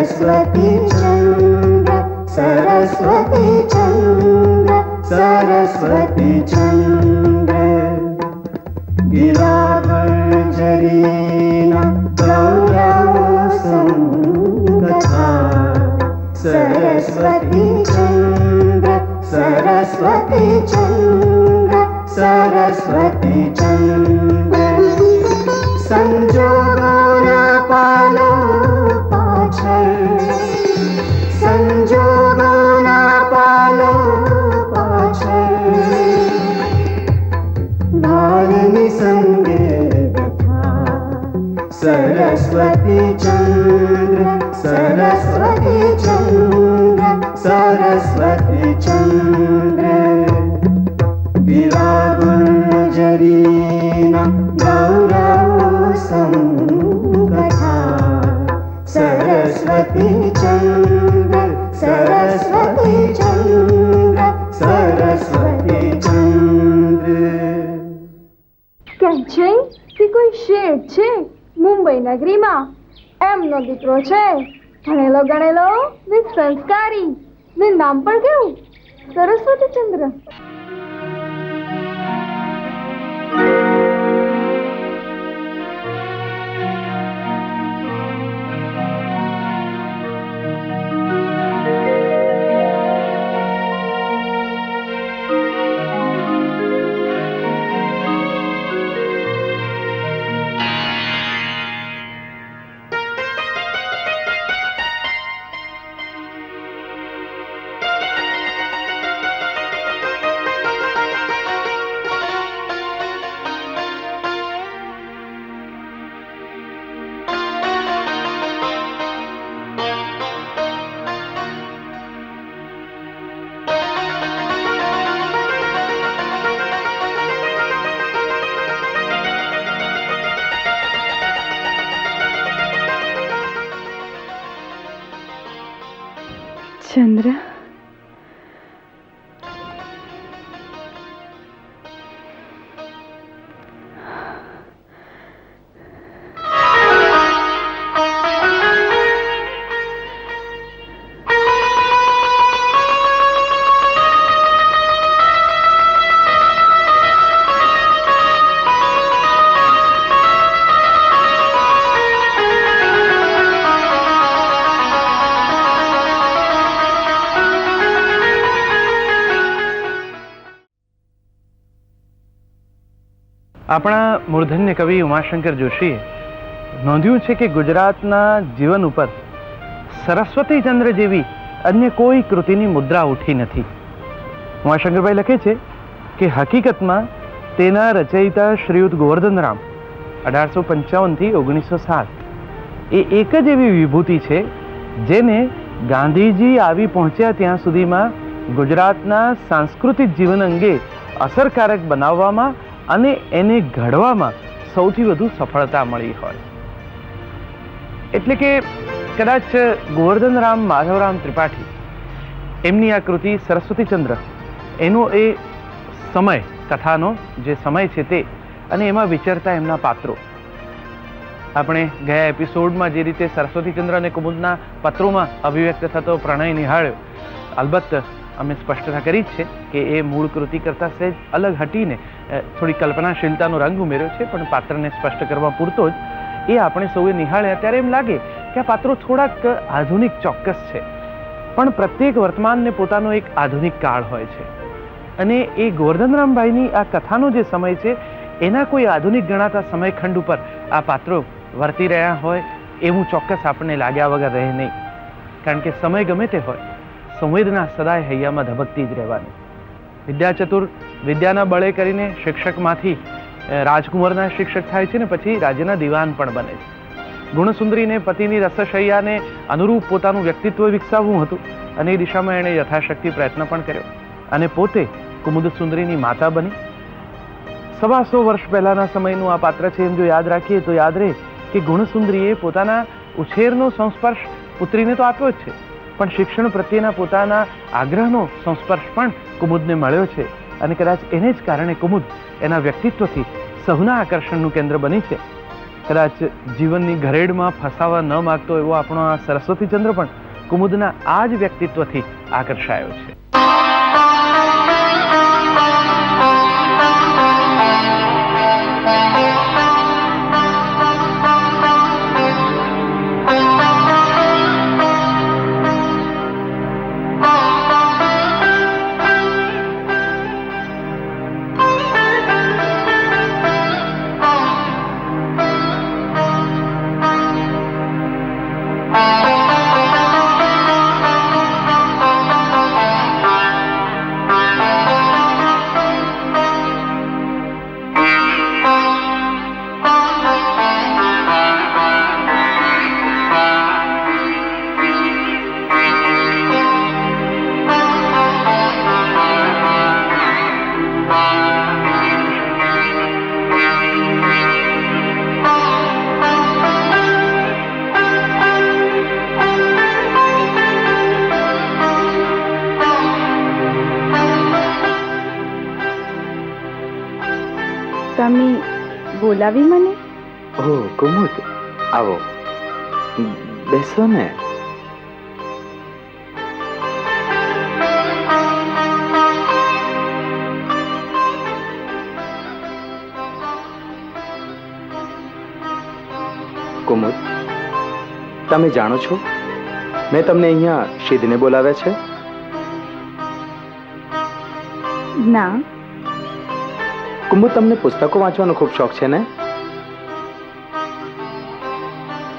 सरस्वती चंद्र सरस्वती चंद्र सरस्वती चंद्र गिरावर्जरीना गौरवसं कथा सरस्वती चंद्र सरस्वती चंद्र सरस्वती चंद्र संजोगोना पालो पाछळ संजोगोना पालो पाछळ बालनी संगे कथा सरस्वती चंद्र सरस्वती चंद्र सरस्वती चंद्र गिरागुर्जरीना गौरवसं कथा सरस्वती चंद्र सरस्वती चंद्र सरस्वती चंद्र કેમ છે કે કોઈ શેઠ છે મુંબઈ નગરીમાં એમનો દીકરો છે ભણેલો ગણેલો ને સંસ્કારી ને નામ પણ કેવું સરસ્વતી ચંદ્ર ચંદ્ર આપણા મૂર્ધન્ય કવિ ઉમાશંકર જોશીએ નોંધ્યું છે કે ગુજરાતના જીવન ઉપર સરસ્વતી ચંદ્ર જેવી અન્ય કોઈ કૃતિની મુદ્રા ઉઠી નથી. ઉમાશંકરભાઈ લખે છે કે હકીકતમાં તેના રચયિતા શ્રીયુત ગોવર્ધનરામ 1855 થી 1907 એ એક જ એવી વિભૂતિ છે જેને ગાંધીજી આવી પહોંચ્યા ત્યાં સુધીમાં ગુજરાતના સાંસ્કૃતિક જીવન અંગે અસરકારક બનાવવામાં અને એને ઘડવામાં સૌથી વધુ સફળતા મળી હોય. એટલે કે કદાચ ગોવર્ધનરામ માધવરામ ત્રિપાઠી એમની આ કૃતિ સરસ્વતીચંદ્ર એનો એ સમય કથાનો જે સમય છે તે અને એમાં વિચરતા એમના પાત્રો આપણે ગયા એપિસોડમાં જે રીતે સરસ્વતીચંદ્ર અને કુમુદના પત્રોમાં અભિવ્યક્ત થતો પ્રણય નિહાળ્યો અલબત્ત અમે સ્પષ્ટતા કરી જ છે કે એ મૂળ કૃતિ કરતાં સહેજ અલગ હટીને થોડી કલ્પનાશીલતાનો રંગ ઉમેર્યો છે પણ પાત્રને સ્પષ્ટ કરવા પૂરતો જ એ આપણે સૌએ નિહાળ્યા ત્યારે એમ લાગે કે આ પાત્રો થોડાક આધુનિક ચોક્કસ છે પણ પ્રત્યેક વર્તમાનને પોતાનો એક આધુનિક કાળ હોય છે અને એ ગોવર્ધનરામભાઈની આ કથાનો જે સમય છે એના કોઈ આધુનિક ગણાતા સમયખંડ ઉપર આ પાત્રો વર્તી રહ્યા હોય એવું ચોક્કસ આપણને લાગ્યા વગર રહે નહીં. કારણ કે સમય ગમે તે હોય સંવેદના સદાય હૈયામાં ધબકતી જ રહેવાની. વિદ્યાચતુર વિદ્યાના બળે કરીને શિક્ષકમાંથી રાજકુંવરના શિક્ષક થાય છે ને પછી રાજ્યના દિવાન પણ બને છે. ગુણસુંદરીને પતિની રસશૈયાને અનુરૂપ પોતાનું વ્યક્તિત્વ વિકસાવવું હતું અને એ દિશામાં એણે યથાશક્તિ પ્રયત્ન પણ કર્યો અને પોતે કુમુદ સુંદરીની માતા બની. 125 વર્ષ પહેલાના સમયનું આ પાત્ર છે એમ જો યાદ રાખીએ તો યાદ રહે કે ગુણસુંદરીએ પોતાના ઉછેરનો સંસ્પર્શ પુત્રીને તો આપ્યો જ છે પણ શિક્ષણ પ્રત્યેના પોતાના આગ્રહનો સંસ્પર્શ પણ કુમુદને મળ્યો છે અને કદાચ એને જ કારણે કુમુદ એના વ્યક્તિત્વથી સહુના આકર્ષણનું કેન્દ્ર બની છે. કદાચ જીવનની ઘરેડમાં ફસાવા ન માગતો એવો આપણો આ સરસ્વતીચંદ્ર પણ કુમુદના આ જ વ્યક્તિત્વથી આકર્ષાયો છે. તમે બોલાવી મને? ઓહ કુમુદ, આવો, બેસો ને. કુમુદ, તમે જાણો છો મેં તમને અહીંયા સિદ્ધને બોલાવ્યા છે? ના. કુમુદ, તમને પુસ્તકો વાંચવાનો ખૂબ શોખ છે ને?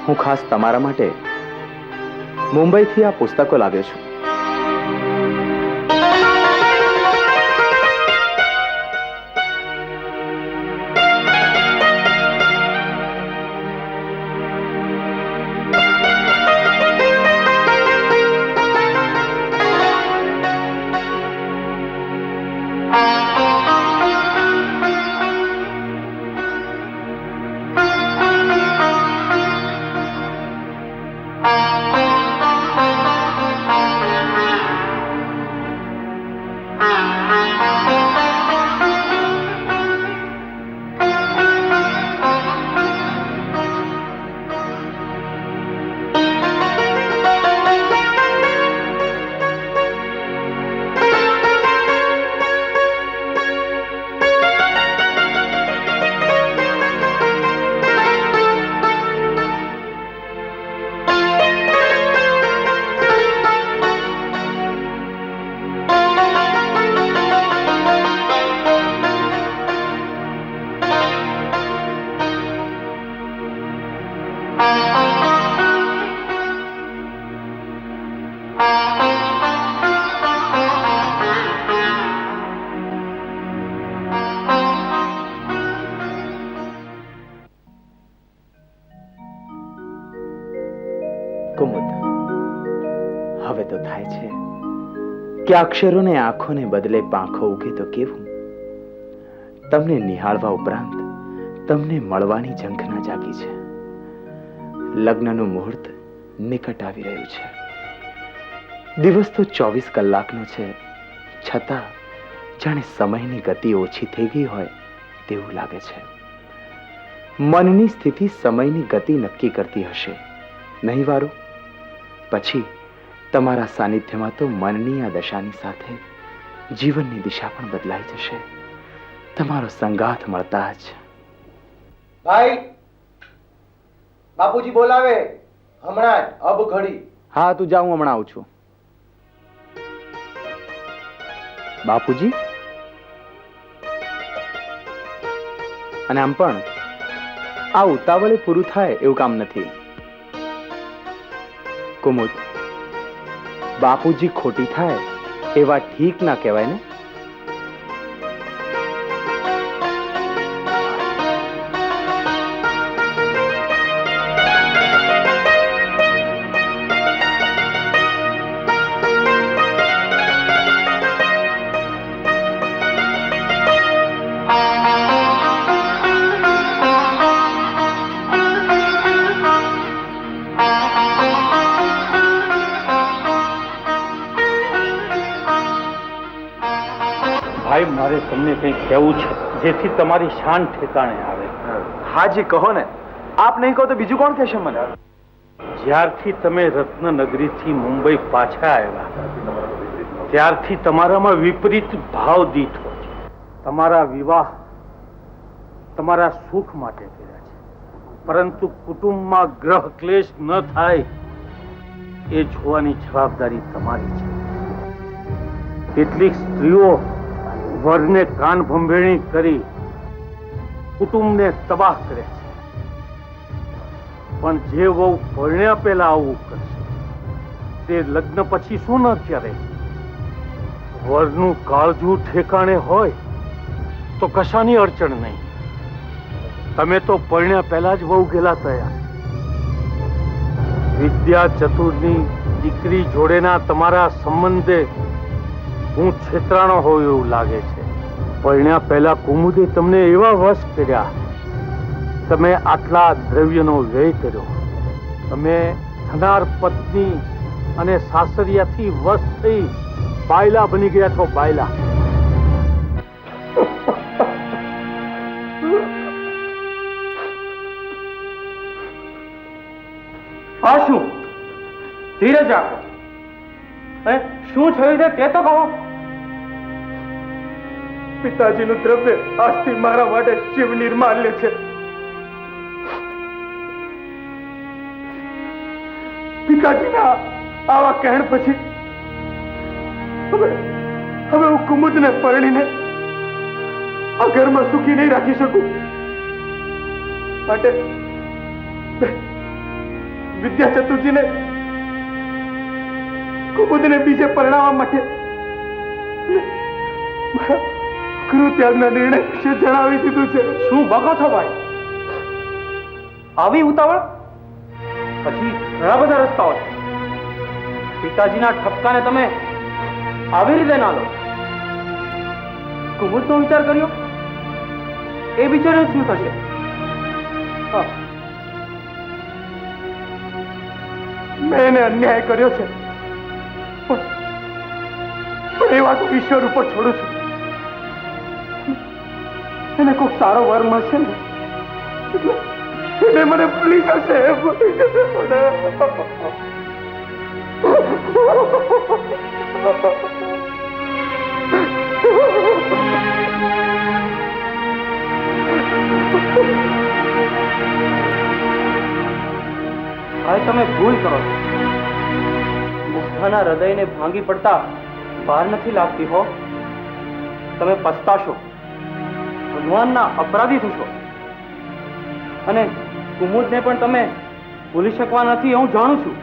હું ખાસ તમારા માટે મુંબઈથી આ પુસ્તકો લાવ્યો છું. કુમુદ, હવે તો થાય છે કે અક્ષરોને આંખોને બદલે પાંખો ઉગે તો કેવું? તમને નિહાળવા ઉપરાંત તમને મળવાની ઝંખના જાગી છે. લગ્નનું મુહૂર્ત નિકટ આવી રહ્યું છે. દિવસ તો 24 કલાકનો છે, છતાં જાણે સમયની ગતિ ઓછી થઈ ગઈ હોય તેવું લાગે છે. મનની સ્થિતિ સમયની ગતિ નક્કી કરતી હશે, નહીં વારું? પછી તમારા સાનિધ્યમાં તો મનની આ દશાની સાથે જીવનની દિશા પણ બદલાઈ જશે. તમારો સંગાથ મળતા જ. ભાઈ, બાપુજી બોલાવે હમણાં જ, અબ ઘડી. હા, તું જા, હું હમણાં આવું છું. બાપુજી? અને આમ પણ આ ઉતાવળે પૂરું થાય એવું કામ નથી. કુમુદ, બાપુજી ખોટી થાય એ વાત ઠીક ના કહેવાય ને? ભાઈ, મારે તમને કંઈ કહેવું છે જેથી તમારી શાન ઠેકાણે આવે. હાજી, કહો ને. આપ નહીં કહો તો બીજું કોણ કહેશે મને? જ્યારથી તમે રત્નનગરીથી મુંબઈ પાછા આવ્યા ત્યારથી તમારામાં વિપરીત ભાવ દીઠો છે. તમારા વિવાહ તમારા સુખ માટે કર્યા છે, પરંતુ કુટુંબમાં ગ્રહ ક્લેશ ન થાય એ જોવાની જવાબદારી તમારી છે. કેટલીક સ્ત્રીઓ વરને કાન ભંભેણી કરી કુટુંબને તબાહ કરે છે, પણ જે વહુ પરણ્યા પહેલા આવું કરશે તે લગ્ન પછી શું ન કરે? વરનું કાળજું ઠેકાણે હોય તો કશાની અડચણ નહીં. તમે તો પરણ્યા પહેલા જ વહુ ગેલા થયા. વિદ્યા ચતુરની દીકરી જોડેના તમારા સંબંધે હું છેતરાણો હોય એવું લાગે છે. પરણ્યા પહેલા કુમુદે તમને એવા વશ કર્યા, તમે આટલા દ્રવ્યનો વ્યય કર્યો, તમે થનાર પત્ની અને સાસરિયાથી વશ થઈ બાયલા બની ગયા છો. બાયલા. આ શું? ધીરજ રાખો. શું થયું છે તે તો કહો. પિતાજીનું દ્રવ્ય આજથી મારા માટે શિવ નિર્માલ્ય છે. પિતાજીના આવા કહેણ પછી હવે હું કુમુદને પરણીને આ ઘરમાં સુખી નહીં રાખી શકું. માટે વિદ્યા ચતુર્જીને કુમુદને બીજે પરણાવવા માટે ગૃહ ત્યાગના નિર્ણય વિશે જણાવી દીધું છે. શું બકો છો ભાઈ? આવી ઉતાવળ? પછી ઘણા બધા રસ્તાઓ છે. પિતાજીના ઠપકાને તમે આવી રીતે ના લો. કુમુદનો વિચાર કર્યો? એ બિચારો શું થશે? મેં એને અન્યાય કર્યો છે, પણ એ વાત ઈશ્વર ઉપર છોડું છું. એને કોઈક સારો વર મળશે ને એટલે મને ભૂલી જશે. હવે તમે ભૂલ કરો છો. મુગ્ધાના હૃદયને ભાંગી પડતા વાર નથી લાગતી હો. તમે પસ્તાશો, ભગવાનના અપરાધી થશો, અને કુમુદને પણ તમે ભૂલી શકવા નથી હું જાણું છું.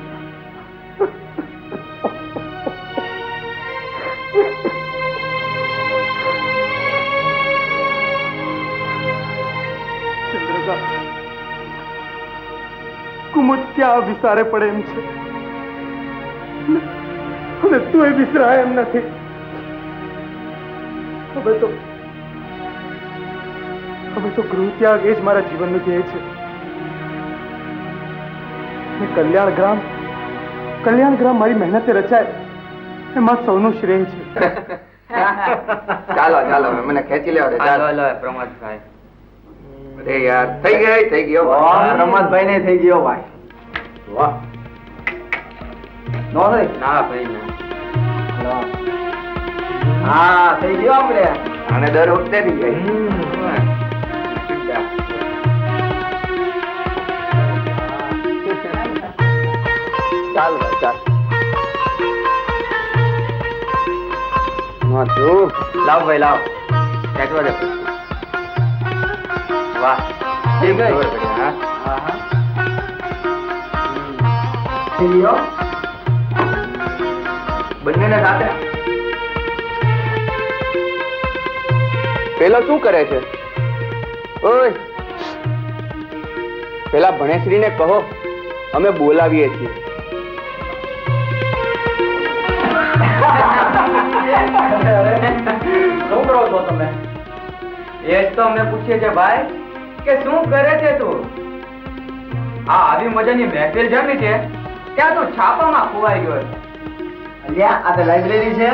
ચંદ્રકા, કુમુદ ક્યાં વિસારે પડે એમ છે, અને તું એ વિસરાય એમ નથી. હવે તો ગૃહ ત્યાગ એ જ મારા જીવનનું ધ્યેય છે. કલ્યાણ ગ્રામ મારી મહેનતે રચાય એમાં સૌનું શ્રેય છે. ચાલો ચાલો મને ખેંચી લેવા દે. ચાલો પ્રમોદભાઈ. અરે યાર થઈ ગયો પ્રમોદભાઈ ને થઈ ગયો ભાઈ. વાહ. નો થઈ? ના ભાઈ ના. હા થઈ ગયો આપણે. અને દર વખતે થઈ ગઈ. ચાલ ભાઈ ચાલ. લાવ ભાઈ લાવ. ખેંચવા દે. વાહ થઈ ગઈ. હા હા બંને સાથે. પેલો શું કરે છે? ઓય પેલા ભણેશ્રી ને કહો અમે બોલાવીએ છીએ. શું કરો છો તમે? એ જ તો અમને પૂછીએ છે ભાઈ કે શું કરે છે તું? આ આવી મજાની મહેફિલ જમી છે ત્યાં તું છાપામાં ખોવાઈ ગયો. અલ્યા આ તો લાઇબ્રેરી છે.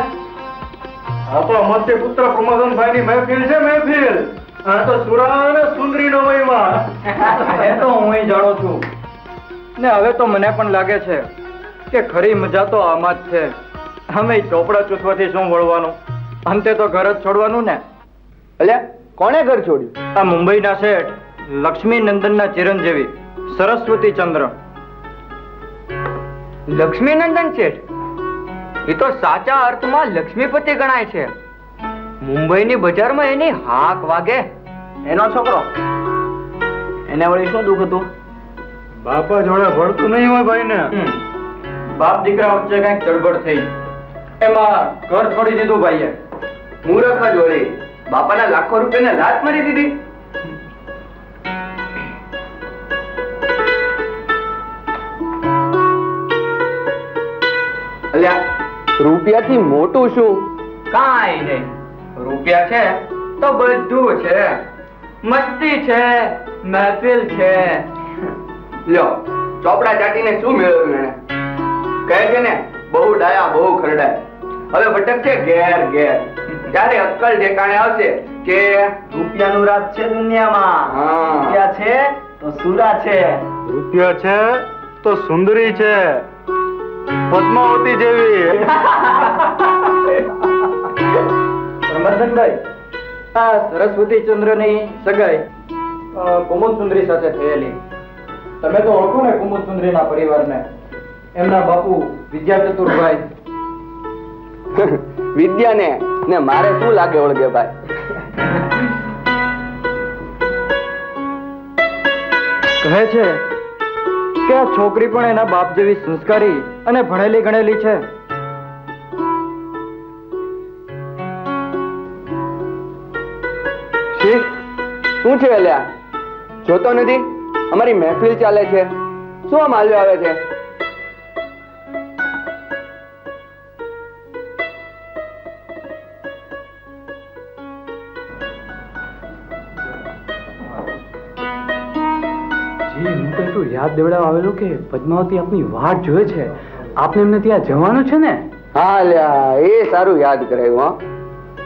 હા તો અમરથી પુત્ર પ્રમોદનભાઈ ની મહેફિલ છે. મહેફિલ આ તો સુરા અને સુંદરીનો મહિમા એ તો હું જાણું છું ને હવે તો મને પણ લાગે છે કે ખરી મજા તો આમાં જ છે. અમે ચોપડા ચૂસવાથી શું વળવાનું, અંતે તો ઘર જ છોડવાનું ને. અલ્યા કોણે ઘર છોડ્યું? આ મુંબઈના શેઠ લક્ષ્મી નંદનના ચિરંજીવી સરસ્વતી ચંદ્ર. લક્ષ્મીનંદન શેઠ એ તો સાચા અર્થમાં લક્ષ્મીપતિ ગણાય છે. મુંબઈની બજારમાં એની હાક વાગે. એનો છોકરો, એને વળી શું દુઃખ હતું? બાપા જોડે ભળતું નહીં હોય ભાઈને. બાપ દીકરા વચ્ચે કઈક ચળબળ થઈ, એમાં ઘર છોડી દીધું ભાઈએ. મૂરખ જ વળી બાપાના લાખો રૂપિયાને લાત મારી દીધી. અલ્યા રૂપિયાથી મોટું શું? કાંઈ નહીં, રૂપિયા છે તો બધું છે. મસ્તી છે, મહેફિલ છે. લ્યો ચોપડા ચાટીને શું મેળવ્યું એને? કહે છે ને બહુ ડાયા બહુ ખરડાય. હવે ભટક છે ઘેર ઘેર. ત્યારે અક્કલ ઠેકાણે આવશે કે રૂપિયાનું રાજ છે દુનિયામાં. રૂપિયા છે તો સુરા છે, રૂપિયા છે તો સુંદરી છે, પદ્માવતી જેવી. રમરધનભાઈ, આ સરસ્વતી ચંદ્રની સગાઈ કુમુદ સુંદરી સાથે થયેલી. તમે તો ઓળખો ને કુમુદ સુંદરીના પરિવારને. એમના બાપુ વિદ્યા ચતુરભાઈ. વિદ્યાને ને મારે શું લાગે ઓળગે ભાઈ? કહે છે કે આ છોકરી પણ એના બાપ જેવી સંસ્કારી અને ભણેલી ગણેલી છે. શીખ શું છે અલ્યા? જોતો નથી અમારી મહેફિલ ચાલે છે, શું આમ હાલ્યો આવે છે? યાદ દેવડાવવા આવેલું કે પદ્માવતી આપની વાટ જોવે છે, આપને એમને ત્યાં જવાનું છે ને? હા અલ્યા એ સારું યાદ કરાયું. હો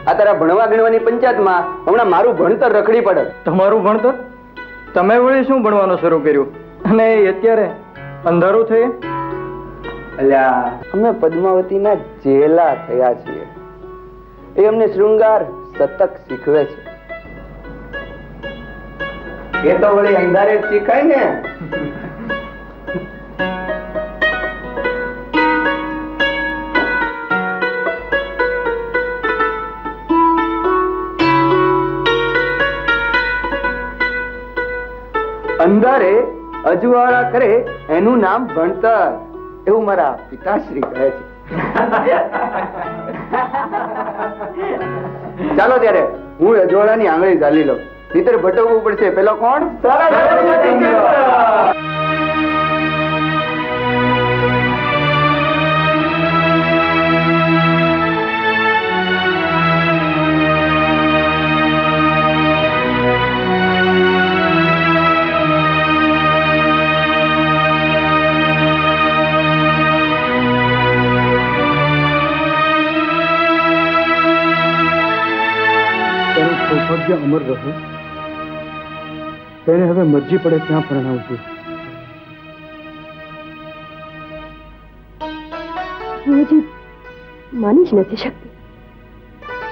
આ તારા ભણવા ગણવાની પંચાયતમાં હમણાં મારું ભણતર રખડી પડે. તમારું ભણતર? તમે વળી શું ભણવાનું શરૂ કર્યું અને અત્યારે અંધારું થઈ? અલ્યા અમે પદ્માવતીના ચેલા થયા છીએ. એ અમને શૃંગાર સતક શીખવે છે. એ તો વળી અંધારે જ શીખાય ને. અંધારે અજવાળા કરે એનું નામ ભણતર, એવું મારા પિતાશ્રી કહે છે. ચાલો ત્યારે હું અજવાળાની આંગળી ઝાલી લઉં, ભીતર ભટકવું પડશે. પેલો કોણ? સૌભાગ્ય અમર રહે. તેને હવે મરજી પડે ત્યાં પરણાવજો. હું હજી માની જ નથી શકતી.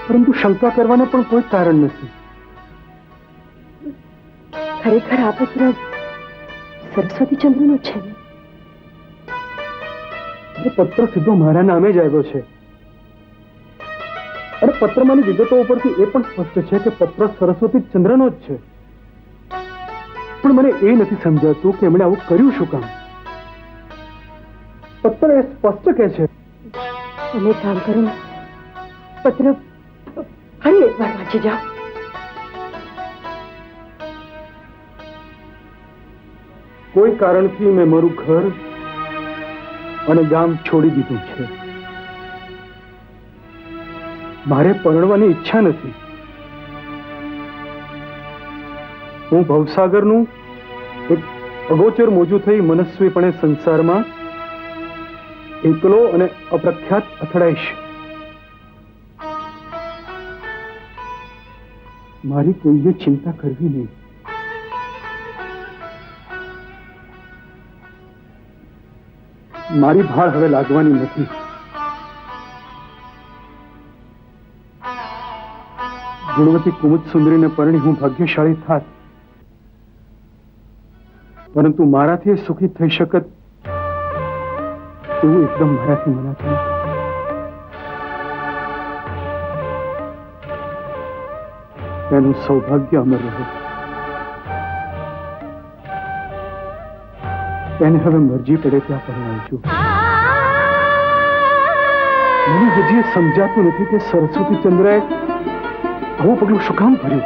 પરંતુ શંકા કરવાને પણ કોઈ કારણ નથી. ખરેખર આ પત્ર સરસ્વતી ચંદ્રનો છે ને? એ પત્ર સીધો મારા નામે જ આવ્યો છે. અને પત્રમાંની વિગતો ઉપરથી એ પણ સ્પષ્ટ છે કે પત્ર સરસ્વતી ચંદ્રનો જ છે. પણ મને એ નથી સમજાતું કે એમણે આવું કર્યું શું કામ. પત્ર એ સ્પષ્ટ કે છે. તમે કામ કરો, પત્ર ફરી એકવાર વાંચી જાઓ. કોઈ કારણથી મેં મારું ઘર અને ગામ છોડી દીધું છે. મારે પરણવાની ઈચ્છા નથી. હું ભવસાગરનું એક અગોચર મોજું થઈ મનસ્વીપણે સંસારમાં એકલો અને અપ્રખ્યાત અથડાઈશ. મારી કોઈએ ચિંતા કરવી નહીં. મારી ભાળ હવે લાગવાની નથી. ગુણવતી કુમુદ સુંદરીને પરણી હું ભાગ્યશાળી થાત, પરંતુ મારાથી એ સુખી થઈ શકત એવું એકદમ મારાથી મનાતું નથી. તેનું સૌભાગ્ય અમર રહે. તેને હવે મરજી પડે ત્યાં પરણાવજો. મને હજી એ સમજાતું નથી કે સરસ્વતી ચંદ્રએ આવું પગલું શું કામ ભર્યું.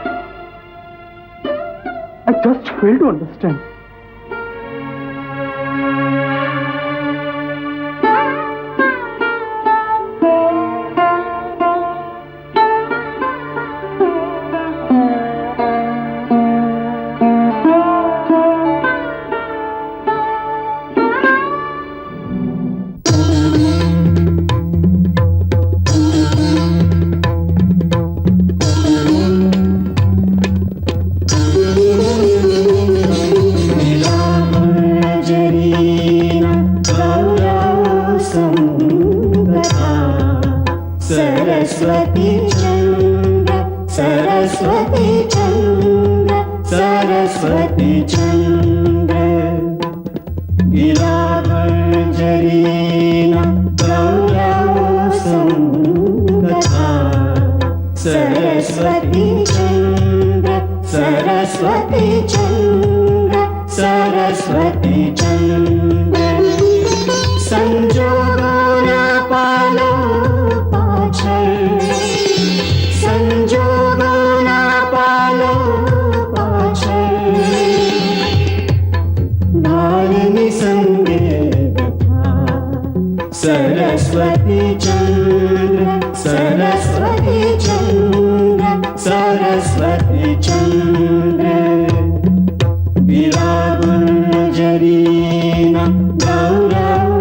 I just fail to understand. Saraswati चंद्र सरस्वती चंद्र सरस्वती चंद्र गिराभंजरीना गौरवसंगता सरस्वती चंद्र सरस्वती चंद्र सरस्वती चंद्र संजोगोना पालो संजोगोना पालो पाछळ बालनी संगे व्यथा सरस्वती चंद्र सरस्वती चंद्र सरस्वती चंद्र विरागुंजरीना गौरव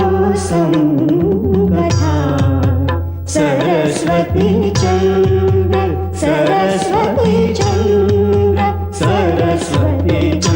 संगता सरस्वती चंद्र सरस्वती चंद्र सरस्वती चंद्र